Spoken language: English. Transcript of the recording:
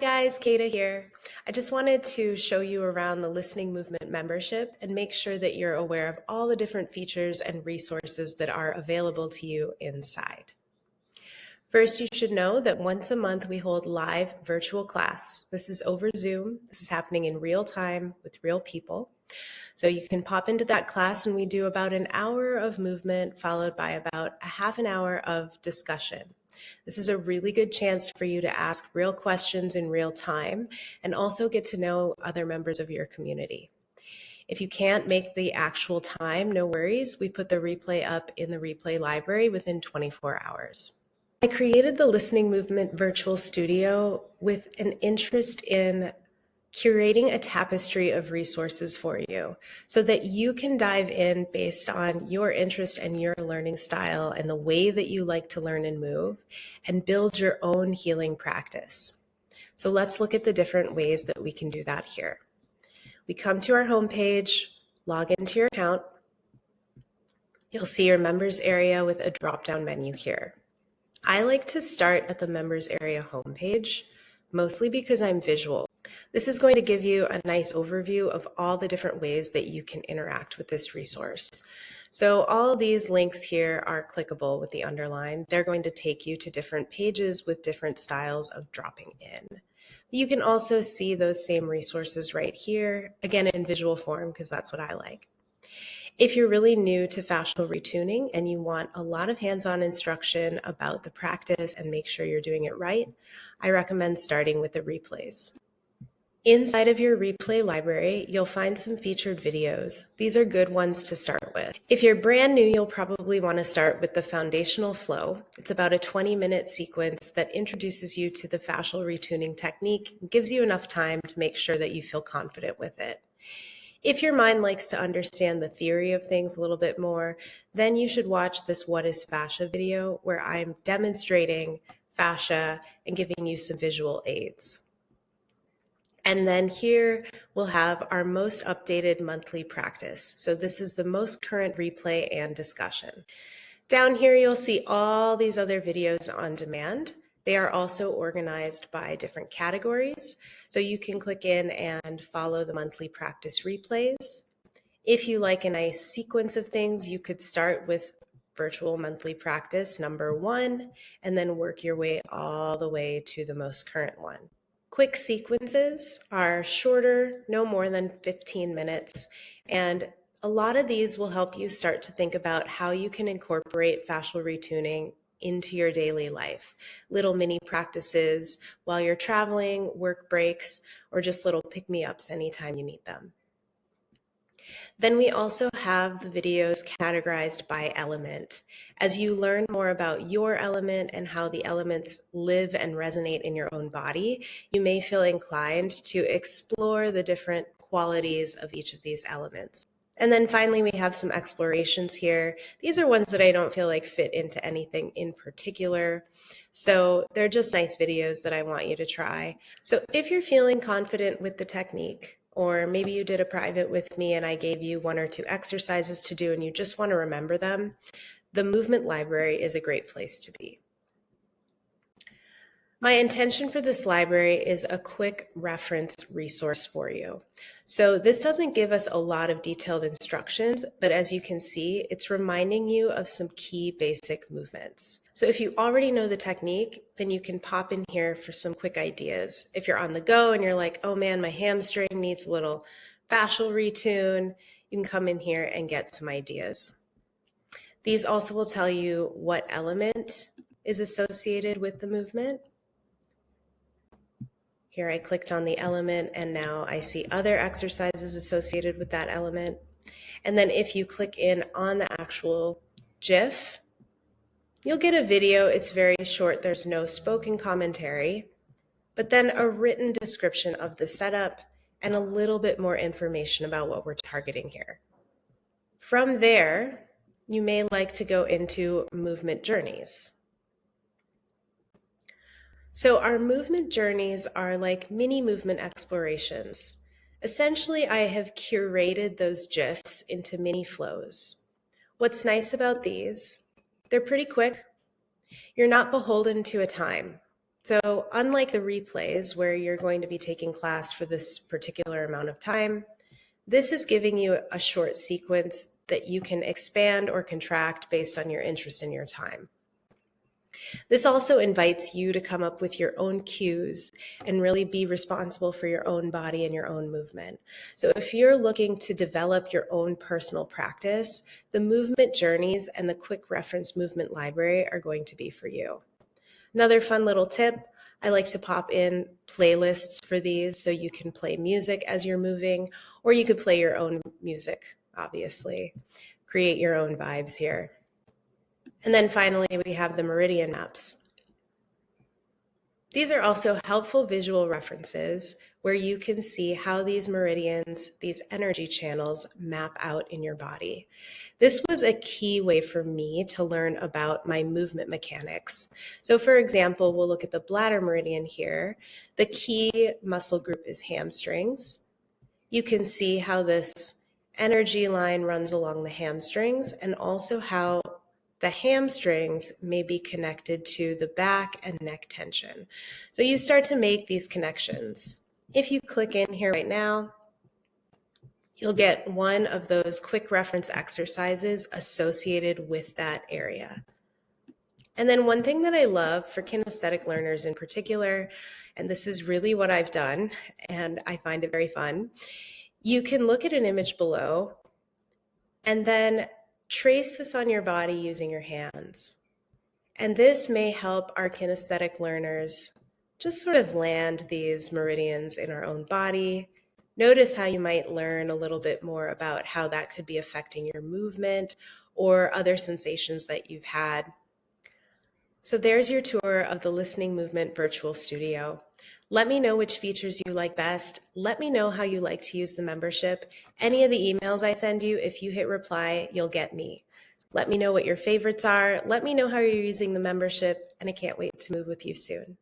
Hi guys, Kaita here. I just wanted to show you around the Listening Movement membership and make sure that you're aware of all the different features and resources that are available to you inside. First, you should know that once a month we hold live virtual class. This is over Zoom. This is happening in real time with real people. So you can pop into that class and we do about an hour of movement followed by about a half an hour of discussion. This is a really good chance for you to ask real questions in real time and also get to know other members of your community. If you can't make the actual time, no worries. We put the replay up in the replay library within 24 hours. I created the Listening Movement Virtual Studio with an interest in curating a tapestry of resources for you so that you can dive in based on your interest and your learning style and the way that you like to learn and move and build your own healing practice. So let's look at the different ways that we can do that here. We come to our homepage, log into your account. You'll see your members area with a drop-down menu here. I like to start at the members area homepage, mostly because I'm visual. This is going to give you a nice overview of all the different ways that you can interact with this resource. So all of these links here are clickable with the underline. They're going to take you to different pages with different styles of dropping in. You can also see those same resources right here, again in visual form, because that's what I like. If you're really new to fascial retuning and you want a lot of hands-on instruction about the practice and make sure you're doing it right, I recommend starting with the replays. Inside of your replay library, you'll find some featured videos. These are good ones to start with. If you're brand new, you'll probably want to start with the foundational flow. It's about a 20-minute sequence that introduces you to the fascial retuning technique and gives you enough time to make sure that you feel confident with it. If your mind likes to understand the theory of things a little bit more, then you should watch this What is Fascia video where I'm demonstrating fascia and giving you some visual aids. And then here we'll have our most updated monthly practice. So this is the most current replay and discussion. Down here you'll see all these other videos on demand. They are also organized by different categories. So you can click in and follow the monthly practice replays. If you like a nice sequence of things, you could start with virtual monthly practice number 1 and then work your way all the way to the most current one. Quick sequences are shorter, no more than 15 minutes, and a lot of these will help you start to think about how you can incorporate fascial retuning into your daily life. Little mini practices while you're traveling, work breaks, or just little pick-me-ups anytime you need them. Then we also have the videos categorized by element. As you learn more about your element and how the elements live and resonate in your own body, you may feel inclined to explore the different qualities of each of these elements. And then finally, we have some explorations here. These are ones that I don't feel like fit into anything in particular. So they're just nice videos that I want you to try. So if you're feeling confident with the technique, or maybe you did a private with me and I gave you 1 or 2 exercises to do and you just want to remember them, the movement library is a great place to be. My intention for this library is a quick reference resource for you. So this doesn't give us a lot of detailed instructions, but as you can see, it's reminding you of some key basic movements. So if you already know the technique, then you can pop in here for some quick ideas. If you're on the go and you're like, oh man, my hamstring needs a little fascial retune, you can come in here and get some ideas. These also will tell you what element is associated with the movement. Here I clicked on the element and now I see other exercises associated with that element. And then if you click in on the actual GIF, you'll get a video. It's very short. There's no spoken commentary, but then a written description of the setup and a little bit more information about what we're targeting here. From there, you may like to go into movement journeys. So our movement journeys are like mini movement explorations. Essentially, I have curated those GIFs into mini flows. What's nice about these, they're pretty quick. You're not beholden to a time. So unlike the replays where you're going to be taking class for this particular amount of time, this is giving you a short sequence that you can expand or contract based on your interest in your time. This also invites you to come up with your own cues and really be responsible for your own body and your own movement. So if you're looking to develop your own personal practice, the movement journeys and the quick reference movement library are going to be for you. Another fun little tip, I like to pop in playlists for these so you can play music as you're moving, or you could play your own music, obviously. Create your own vibes here. And then finally, we have the meridian maps. These are also helpful visual references where you can see how these meridians, these energy channels, map out in your body. This was a key way for me to learn about my movement mechanics. So for example, we'll look at the bladder meridian here. The key muscle group is hamstrings. You can see how this energy line runs along the hamstrings and also how the hamstrings may be connected to the back and neck tension. So you start to make these connections. If you click in here right now, you'll get one of those quick reference exercises associated with that area. And then one thing that I love for kinesthetic learners in particular, and this is really what I've done, and I find it very fun, you can look at an image below and then trace this on your body using your hands. And this may help our kinesthetic learners just sort of land these meridians in our own body. Notice how you might learn a little bit more about how that could be affecting your movement or other sensations that you've had. So there's your tour of the Listening Movement Virtual Studio. Let me know which features you like best. Let me know how you like to use the membership. Any of the emails I send you, if you hit reply, you'll get me. Let me know what your favorites are. Let me know how you're using the membership, and I can't wait to move with you soon.